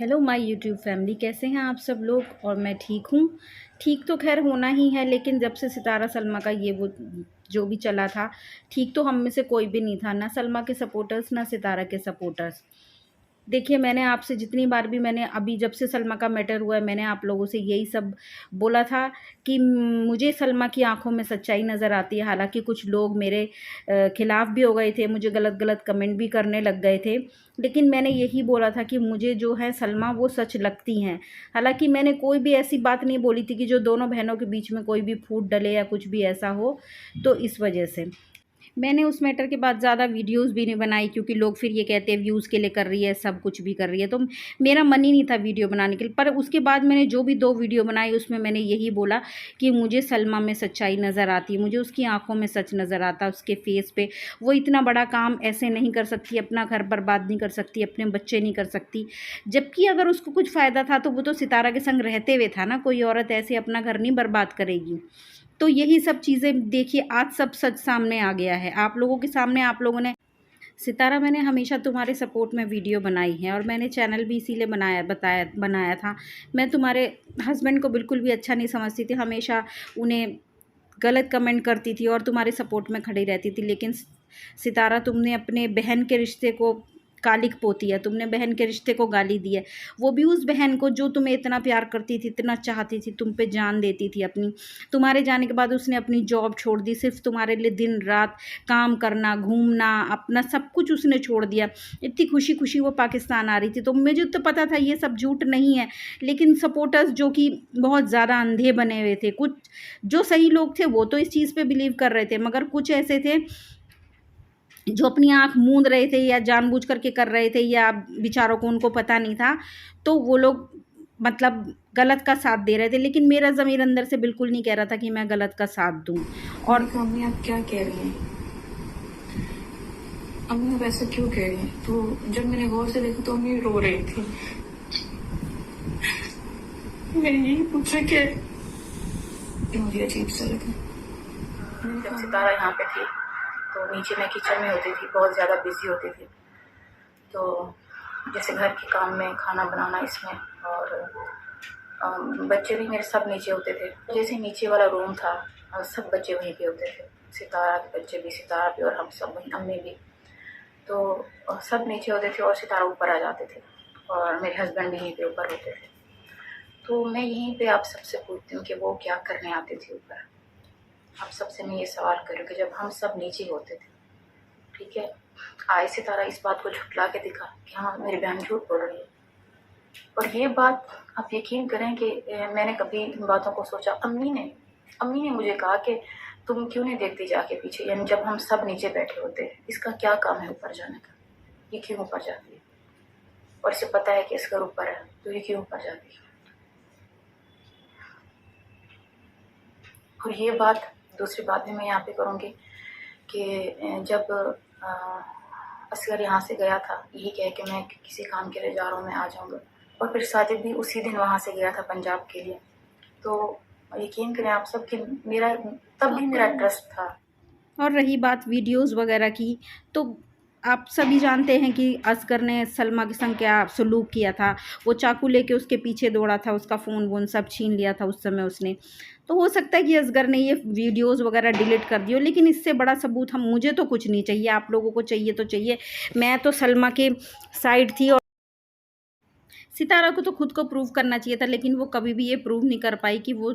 Hello my YouTube family, कैसे हैं आप सब लोग। और मैं ठीक हूँ। ठीक तो खैर होना ही है, लेकिन जब से सितारा सलमा का ये वो जो भी चला था, ठीक तो हम में से कोई भी नहीं था, ना सलमा के सपोर्टर्स ना सितारा के सपोर्टर्स। देखिए, मैंने आपसे जितनी बार भी मैंने अभी जब से सलमा का मैटर हुआ है, मैंने आप लोगों से यही सब बोला था कि मुझे सलमा की आंखों में सच्चाई नज़र आती है। हालांकि कुछ लोग मेरे खिलाफ भी हो गए थे, मुझे गलत गलत कमेंट भी करने लग गए थे, लेकिन मैंने यही बोला था कि मुझे जो है सलमा वो सच लगती हैं। हालांकि मैंने कोई भी ऐसी बात नहीं बोली थी कि जो दोनों बहनों के बीच में कोई भी फूट डले या कुछ भी ऐसा हो। तो इस वजह से मैंने उस मैटर के बाद ज़्यादा वीडियोस भी नहीं बनाई, क्योंकि लोग फिर ये कहते हैं व्यूज़ के लिए कर रही है, सब कुछ भी कर रही है, तो मेरा मन ही नहीं था वीडियो बनाने के लिए। पर उसके बाद मैंने जो भी 2 वीडियो बनाई उसमें मैंने यही बोला कि मुझे सलमा में सच्चाई नज़र आती है, मुझे उसकी आंखों में सच नज़र आता है, उसके फेस पे। वो इतना बड़ा काम ऐसे नहीं कर सकती, अपना घर बर्बाद नहीं कर सकती, अपने बच्चे नहीं कर सकती। जबकि अगर उसको कुछ फ़ायदा था तो वो तो सितारा के संग रहते हुए था ना। कोई औरत ऐसे अपना घर नहीं बर्बाद करेगी। तो यही सब चीज़ें देखिए, आज सब सच सामने आ गया है आप लोगों के सामने। आप लोगों ने सितारा, मैंने हमेशा तुम्हारे सपोर्ट में वीडियो बनाई है, और मैंने चैनल भी इसीलिए बनाया था। मैं तुम्हारे हस्बैंड को बिल्कुल भी अच्छा नहीं समझती थी, हमेशा उन्हें गलत कमेंट करती थी और तुम्हारे सपोर्ट में खड़ी रहती थी। लेकिन सितारा, तुमने अपने बहन के रिश्ते को कालिक पोती है, तुमने बहन के रिश्ते को गाली दी है। वो भी उस बहन को जो तुम्हें इतना प्यार करती थी, इतना चाहती थी, तुम पे जान देती थी अपनी। तुम्हारे जाने के बाद उसने अपनी जॉब छोड़ दी, सिर्फ तुम्हारे लिए दिन रात काम करना, घूमना, अपना सब कुछ उसने छोड़ दिया। इतनी खुशी खुशी वो पाकिस्तान आ रही थी। तो मुझे तो पता था ये सब झूठ नहीं है, लेकिन सपोर्टर्स जो कि बहुत ज़्यादा अंधे बने हुए थे, कुछ जो सही लोग थे वो तो इस चीज़ पे बिलीव कर रहे थे, मगर कुछ ऐसे थे जो अपनी आँख मूंद रहे थे या जानबूझ करके कर रहे थे, या बेचारों को उनको पता नहीं था, तो वो लोग मतलब गलत का साथ दे रहे थे। लेकिन मेरा ज़मीर अंदर से बिल्कुल नहीं कह रहा था कि मैं गलत का साथ दूँ। मैंने और कहा अम्मी आप क्या कह रही हैं, अम्मी आप ऐसा क्यों कह रही हैं। तो जब मैंने गौर से देखा तो अम्मी रो रही थी। मैंने यही पूछा कि मुझे अजीब सा लगा। जब सितारा यहाँ पे थी तो नीचे मैं किचन में होती थी, बहुत ज़्यादा बिजी होती थी। तो जैसे घर के काम में, खाना बनाना इसमें, और बच्चे भी मेरे सब नीचे होते थे। जैसे नीचे वाला रूम था और सब बच्चे वहीं पे होते थे, सितारा के बच्चे भी, सितारा भी, और हम सब वहीं, अम्मी भी। तो सब नीचे होते थे और सितारा ऊपर आ जाते थे, और मेरे हस्बैंड भी यहीं पे ऊपर होते थे। तो मैं यहीं पे आप सबसे पूछती हूँ कि वो क्या करने आते थे ऊपर। आप सबसे मैं ये सवाल करूँ कि जब हम सब नीचे होते थे, ठीक है, आए सितारा इस बात को झुठला के दिखा कि हाँ मेरी बहन झूठ बोल रही है। और ये बात आप यकीन करें कि मैंने कभी इन बातों को सोचा। अम्मी ने मुझे कहा कि तुम क्यों नहीं देखती जाके पीछे, यानी जब हम सब नीचे बैठे होते हैं, इसका क्या काम है ऊपर जाने का, ये क्यों ऊपर जाती है, और इसे पता है कि इसका ऊपर है तो ये क्यों ऊपर जाती है। और ये बात, दूसरी बात भी मैं यहाँ पे करूँगी कि जब असगर यहाँ से गया था, यही कह के मैं किसी काम के लिए जा रहा हूँ, मैं आ जाऊँगा, और फिर साजिद भी उसी दिन वहाँ से गया था पंजाब के लिए। तो यकीन करें आप सब कि मेरा तब भी मेरा ट्रस्ट था। और रही बात वीडियोस वगैरह की, तो आप सभी जानते हैं कि असगर ने सलमा के संग क्या सलूक किया था। वो चाकू लेके उसके पीछे दौड़ा था, उसका फ़ोन वोन सब छीन लिया था उस समय उसने। तो हो सकता है कि असगर ने ये वीडियोस वगैरह डिलीट कर दियो, लेकिन इससे बड़ा सबूत हम मुझे तो कुछ नहीं चाहिए, आप लोगों को चाहिए तो चाहिए। मैं तो सलमा के साइड थी, और सितारा को तो खुद को प्रूव करना चाहिए था, लेकिन वो कभी भी ये प्रूव नहीं कर पाई कि वो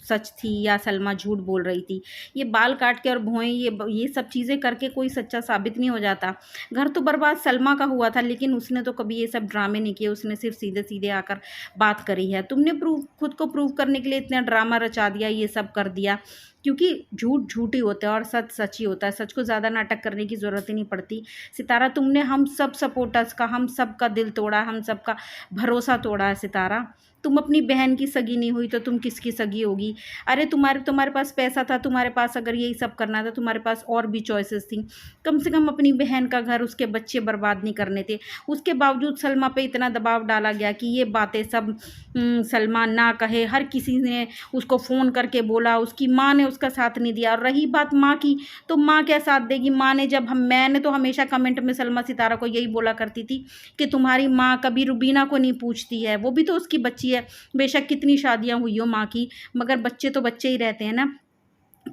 सच थी या सलमा झूठ बोल रही थी। ये बाल काट के और भौएं, ये सब चीज़ें करके कोई सच्चा साबित नहीं हो जाता। घर तो बर्बाद सलमा का हुआ था, लेकिन उसने तो कभी ये सब ड्रामे नहीं किए, उसने सिर्फ सीधे सीधे आकर बात करी है। तुमने खुद को प्रूव करने के लिए इतना ड्रामा रचा दिया, ये सब कर दिया, क्योंकि झूठ झूठ ही होता है और सच सच ही होता है। सच को ज़्यादा नाटक करने की ज़रूरत ही नहीं पड़ती। सितारा, तुमने हम सब सपोर्टर्स का, हम सब का दिल तोड़ा, हम सब का भरोसा तोड़ा है। सितारा, तुम अपनी बहन की सगी नहीं हुई तो तुम किसकी सगी होगी। होगी। अरे तुम्हारे पास पैसा था, तुम्हारे पास अगर यही सब करना था, तुम्हारे पास और भी चॉइसेस थी। कम से कम अपनी बहन का घर, उसके बच्चे बर्बाद नहीं करने थे। उसके बावजूद सलमा पे इतना दबाव डाला गया कि ये बातें सब सलमा ना कहे। हर किसी ने उसको फ़ोन करके बोला, उसकी माँ ने उसका साथ नहीं दिया। और रही बात माँ की, तो माँ क्या साथ देगी? माँ ने मैंने तो हमेशा कमेंट में सलमा सितारा को यही बोला करती थी कि तुम्हारी माँ कभी रुबीना को नहीं पूछती है, वो भी तो उसकी बच्ची है। बेशक कितनी शादियाँ हुई हो माँ की, मगर बच्चे तो बच्चे ही रहते हैं ना।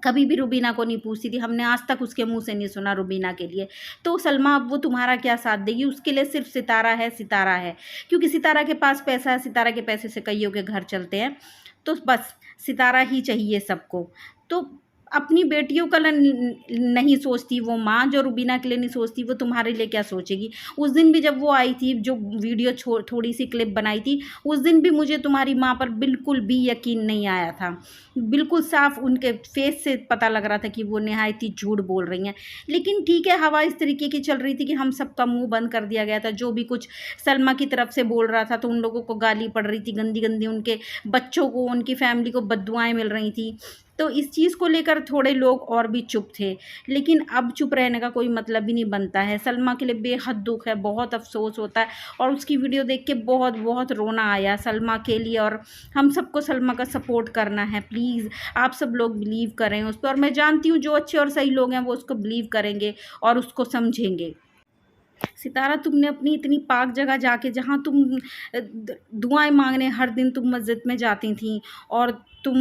कभी भी रुबीना को नहीं पूछती थी, हमने आज तक उसके मुंह से नहीं सुना रुबीना के लिए। तो सलमा अब वो तुम्हारा क्या साथ देगी? उसके लिए सिर्फ सितारा है, सितारा है, क्योंकि सितारा के पास पैसा है, सितारा के पैसे से कईयों के घर चलते हैं। तो बस सितारा ही चाहिए सबको। तो अपनी बेटियों का नहीं सोचती वो माँ, जो रुबीना के लिए नहीं सोचती, वो तुम्हारे लिए क्या सोचेगी? उस दिन भी जब वो आई थी, जो वीडियो थोड़ी सी क्लिप बनाई थी, उस दिन भी मुझे तुम्हारी माँ पर बिल्कुल भी यकीन नहीं आया था। बिल्कुल साफ उनके फेस से पता लग रहा था कि वो निहायत ही झूठ बोल रही हैं। लेकिन ठीक है, हवा इस तरीके की चल रही थी कि हम सबका मुंह बंद कर दिया गया था। जो भी कुछ सलमा की तरफ से बोल रहा था तो उन लोगों को गाली पड़ रही थी, गंदी गंदी, उनके बच्चों को, उनकी फैमिली को बद्दुआएं मिल रही थी। तो इस चीज़ को लेकर थोड़े लोग और भी चुप थे, लेकिन अब चुप रहने का कोई मतलब ही नहीं बनता है। सलमा के लिए बेहद दुख है, बहुत अफसोस होता है, और उसकी वीडियो देख के बहुत बहुत रोना आया सलमा के लिए। और हम सबको सलमा का सपोर्ट करना है। प्लीज़ आप सब लोग बिलीव करें उस पर, और मैं जानती हूँ जो अच्छे और सही लोग हैं वो उसको बिलीव करेंगे और उसको समझेंगे। सितारा, तुमने अपनी इतनी पाक जगह जाके, जहाँ तुम दुआएं मांगने हर दिन तुम मस्जिद में जाती थी, और तुम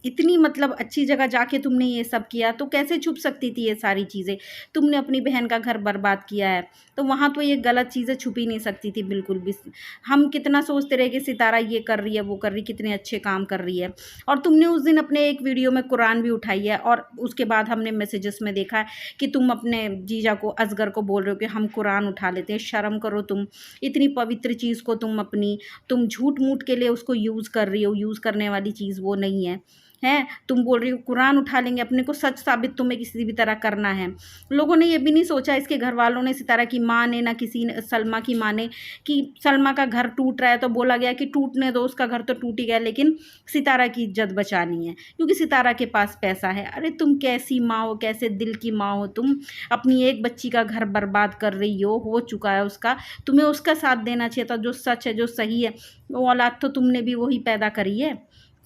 इतनी मतलब अच्छी जगह जाके तुमने ये सब किया, तो कैसे छुप सकती थी ये सारी चीज़ें? तुमने अपनी बहन का घर बर्बाद किया है, तो वहाँ तो ये गलत चीज़ें छुप ही नहीं सकती थी बिल्कुल भी। हम कितना सोचते रहे कि सितारा ये कर रही है, वो कर रही, कितने अच्छे काम कर रही है। और तुमने उस दिन अपने एक वीडियो में कुरान भी उठाई है, और उसके बाद हमने मैसेजेस में देखा है कि तुम अपने जीजा को, असगर को बोल रहे हो कि हम कुरान उठा लेते हैं। शर्म करो तुम, इतनी पवित्र चीज़ को तुम झूठ मूठ के लिए उसको यूज़ कर रही हो। यूज़ करने वाली चीज़ वो नहीं है। तुम बोल रही हो कुरान उठा लेंगे, अपने को सच साबित तुम्हें किसी भी तरह करना है। लोगों ने ये भी नहीं सोचा, इसके घर वालों ने, सितारा की माँ ने, ना किसी ने, सलमा की माँ ने, कि सलमा का घर टूट रहा है तो बोला गया कि टूटने दो, उसका घर तो टूट ही गया, लेकिन सितारा की इज्जत बचानी है क्योंकि सितारा के पास पैसा है। अरे तुम कैसी माँ हो, कैसे दिल की माँ हो तुम? अपनी एक बच्ची का घर बर्बाद कर रही हो चुका है उसका, तुम्हें उसका साथ देना चाहिए था। जो सच है, जो सही है, वो औलाद तो तुमने भी वही पैदा करी है।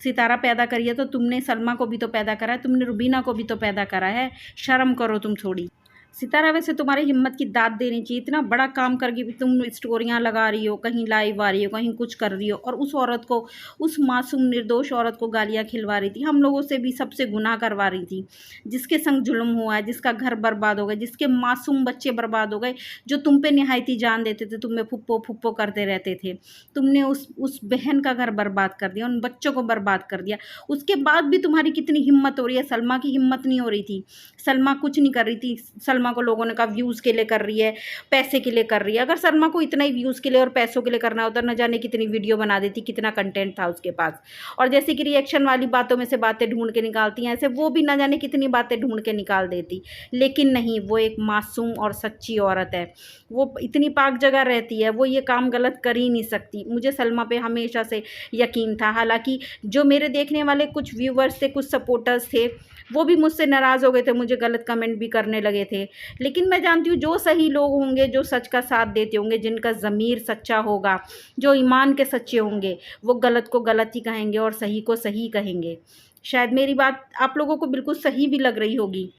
सितारा पैदा करी है तो तुमने सलमा को भी तो पैदा करा है, तुमने रुबीना को भी तो पैदा करा है। शर्म करो तुम थोड़ी। सितारा, वैसे तुम्हारी हिम्मत की दाद देनी चाहिए। इतना बड़ा काम करके भी तुम स्टोरियाँ लगा रही हो, कहीं लाइव आ रही हो, कहीं कुछ कर रही हो, और उस औरत को, उस मासूम निर्दोष औरत को गालियाँ खिलवा रही थी। हम लोगों से भी सबसे गुनाह करवा रही थी, जिसके संग जुल्म हुआ है, जिसका घर बर्बाद हो गया, जिसके मासूम बच्चे बर्बाद हो गए, जो तुम पे निहायती जान देते थे, तुम्हें फुप्पो फुप्पो करते रहते थे। तुमने उस बहन का घर बर्बाद कर दिया, उन बच्चों को बर्बाद कर दिया। उसके बाद भी तुम्हारी कितनी हिम्मत हो रही है? सलमा की हिम्मत नहीं हो रही थी। सलमा कुछ नहीं कर रही थी। सलमा को लोगों ने कहा व्यूज़ के लिए कर रही है, पैसे के लिए कर रही है। अगर सलमा को इतना ही व्यूज़ के लिए और पैसों के लिए करना होता, न जाने कितनी वीडियो बना देती, कितना कंटेंट था उसके पास। और जैसे कि रिएक्शन वाली बातों में से बातें ढूंढ के निकालती हैं, ऐसे वो भी न जाने कितनी बातें ढूंढ के निकाल देती। लेकिन नहीं, वो एक मासूम और सच्ची औरत है, वो इतनी पाक जगह रहती है, वो ये काम गलत कर ही नहीं सकती। मुझे सलमा पे हमेशा से यकीन था। हालांकि जो मेरे देखने वाले कुछ व्यूवर्स थे, कुछ सपोर्टर्स थे, वो भी मुझसे नाराज़ हो गए थे, मुझे गलत कमेंट भी करने लगे थे। लेकिन मैं जानती हूँ जो सही लोग होंगे, जो सच का साथ देते होंगे, जिनका ज़मीर सच्चा होगा, जो ईमान के सच्चे होंगे, वो गलत को गलत ही कहेंगे और सही को सही कहेंगे। शायद मेरी बात आप लोगों को बिल्कुल सही भी लग रही होगी।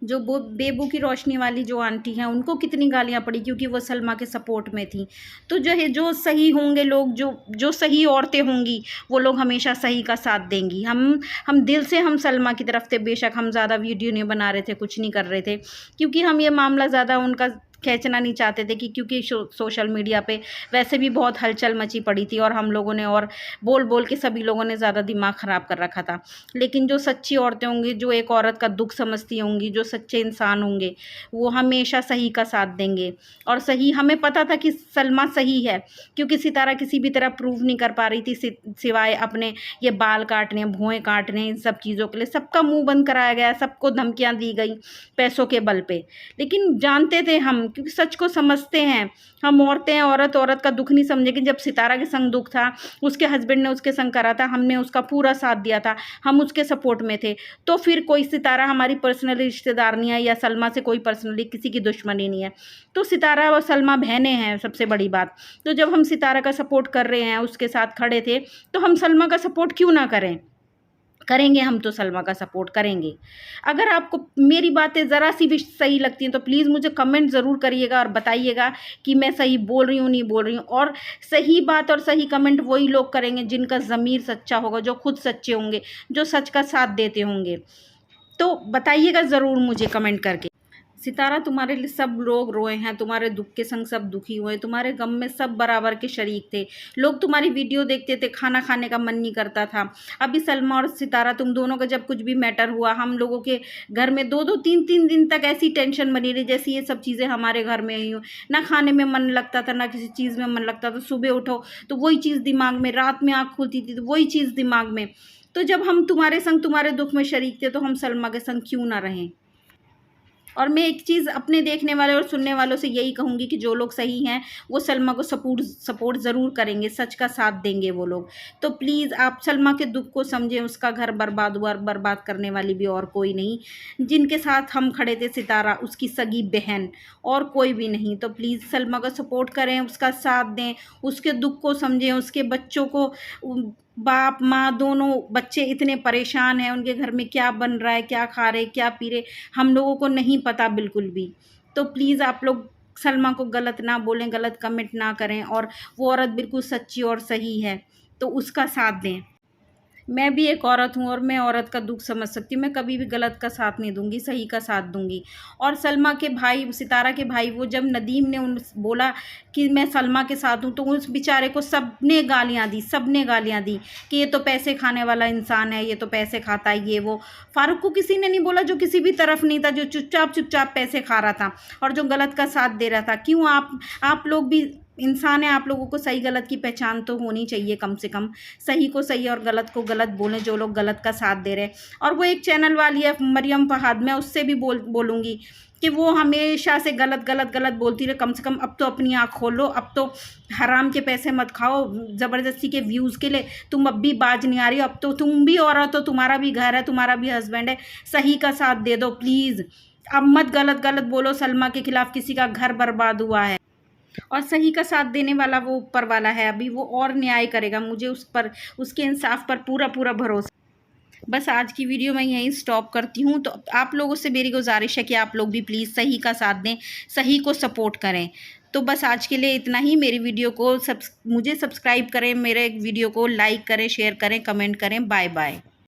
जो वो बेबू की रोशनी वाली जो आंटी हैं, उनको कितनी गालियाँ पड़ी क्योंकि वो सलमा के सपोर्ट में थी। तो जो सही होंगे लोग, जो सही औरतें होंगी, वो लोग हमेशा सही का साथ देंगी। हम दिल से हम सलमा की तरफ थे। बेशक हम ज़्यादा वीडियो नहीं बना रहे थे, कुछ नहीं कर रहे थे, क्योंकि हम ये मामला ज़्यादा उनका खींचना नहीं चाहते थे, कि क्योंकि सोशल मीडिया पे वैसे भी बहुत हलचल मची पड़ी थी, और हम लोगों ने और बोल बोल के सभी लोगों ने ज़्यादा दिमाग ख़राब कर रखा था। लेकिन जो सच्ची औरतें होंगी, जो एक औरत का दुख समझती होंगी, जो सच्चे इंसान होंगे, वो हमेशा सही का साथ देंगे। और सही, हमें पता था कि सलमा सही है, क्योंकि सितारा किसी भी तरह प्रूव नहीं कर पा रही थी, सिवाय अपने ये बाल काटने, भुएँ काटने, इन सब चीज़ों के लिए सबका मुँह बंद कराया गया, सबको धमकियाँ दी गई पैसों के बल पे। लेकिन जानते थे हम क्योंकि सच को समझते हैं हम। औरतें, औरत का दुख नहीं समझेगी। जब सितारा के संग दुख था, उसके हस्बैंड ने उसके संग करा था, हमने उसका पूरा साथ दिया था, हम उसके सपोर्ट में थे। तो फिर कोई सितारा हमारी पर्सनली रिश्तेदार नहीं है, या सलमा से कोई पर्सनली किसी की दुश्मनी नहीं है। तो सितारा और सलमा बहनें हैं, सबसे बड़ी बात। तो जब हम सितारा का सपोर्ट कर रहे हैं, उसके साथ खड़े थे, तो हम सलमा का सपोर्ट क्यों ना करें? करेंगे, हम तो सलमा का सपोर्ट करेंगे। अगर आपको मेरी बातें ज़रा सी भी सही लगती हैं तो प्लीज़ मुझे कमेंट ज़रूर करिएगा और बताइएगा कि मैं सही बोल रही हूँ, नहीं बोल रही हूँ। और सही बात और सही कमेंट वही लोग करेंगे जिनका ज़मीर सच्चा होगा, जो खुद सच्चे होंगे, जो सच का साथ देते होंगे। तो बताइएगा ज़रूर मुझे कमेंट करके। सितारा, तुम्हारे लिए सब लोग रोए हैं, तुम्हारे दुख के संग सब दुखी हुए, तुम्हारे गम में सब बराबर के शरीक थे। लोग तुम्हारी वीडियो देखते थे, खाना खाने का मन नहीं करता था। अभी सलमा और सितारा, तुम दोनों का जब कुछ भी मैटर हुआ, हम लोगों के घर में 2-2 3-3 दिन तक ऐसी टेंशन बनी रही जैसी ये सब चीज़ें हमारे घर में ही हो। ना खाने में मन लगता था, ना किसी चीज़ में मन लगता था। सुबह उठो तो वही चीज़ दिमाग में, रात में आँख खुलती थी तो वही चीज़ दिमाग में। तो जब हम तुम्हारे संग तुम्हारे दुख में शरीक थे, तो हम सलमा के संग क्यों ना रहें? और मैं एक चीज़ अपने देखने वाले और सुनने वालों से यही कहूँगी कि जो लोग सही हैं वो सलमा को सपोर्ट ज़रूर करेंगे, सच का साथ देंगे वो लोग। तो प्लीज़ आप सलमा के दुख को समझें, उसका घर बर्बाद हुआ, बर्बाद करने वाली भी और कोई नहीं। जिनके साथ हम खड़े थे, सितारा, उसकी सगी बहन, और कोई भी नहीं। तो प्लीज़ सलमा का सपोर्ट करें, उसका साथ दें, उसके दुख को समझें। उसके बच्चों को, बाप माँ दोनों बच्चे इतने परेशान हैं, उनके घर में क्या बन रहा है, क्या खा रहे, क्या पी रहे, हम लोगों को नहीं पता बिल्कुल भी। तो प्लीज़ आप लोग सलमा को गलत ना बोलें, गलत कमेंट ना करें। और वो औरत बिल्कुल सच्ची और सही है, तो उसका साथ दें। मैं भी एक औरत हूँ और मैं औरत का दुख समझ सकती हूँ। मैं कभी भी गलत का साथ नहीं दूंगी, सही का साथ दूंगी। और सलमा के भाई, सितारा के भाई, वो जब नदीम ने उन बोला कि मैं सलमा के साथ हूँ, तो उस बेचारे को सबने गालियाँ दी, सबने गालियाँ दी कि ये तो पैसे खाने वाला इंसान है, ये तो पैसे खाता है, ये वो। फारूक को किसी ने नहीं बोला, जो किसी भी तरफ नहीं था, जो चुपचाप पैसे खा रहा था और जो गलत का साथ दे रहा था। क्यों? आप लोग भी इंसान है, आप लोगों को सही गलत की पहचान तो होनी चाहिए कम से कम। सही को सही और गलत को गलत बोलें जो लोग गलत का साथ दे रहे हैं। और वो एक चैनल वाली है मरियम फहाद, मैं उससे भी बोलूँगी कि वो हमेशा से गलत बोलती रहे। कम से कम अब तो अपनी आँख खोलो, अब तो हराम के पैसे मत खाओ ज़बरदस्ती के व्यूज़ के लिए। तुम अब भी बाज नहीं आ रही हो, अब तो तुम भी औरत हो, तुम्हारा भी घर है, तुम्हारा भी हस्बैंड है। सही का साथ दे दो प्लीज़। अब मत गलत बोलो सलमा के खिलाफ, किसी का घर बर्बाद हुआ है। और सही का साथ देने वाला वो ऊपर वाला है, अभी वो और न्याय करेगा। मुझे उस पर, उसके इंसाफ पर पूरा भरोसा। बस आज की वीडियो मैं यहीं स्टॉप करती हूँ। तो आप लोगों से मेरी गुजारिश है कि आप लोग भी प्लीज़ सही का साथ दें, सही को सपोर्ट करें। तो बस आज के लिए इतना ही। मेरी वीडियो को मुझे सब्सक्राइब करें, मेरे वीडियो को लाइक करें, शेयर करें, कमेंट करें। Bye bye.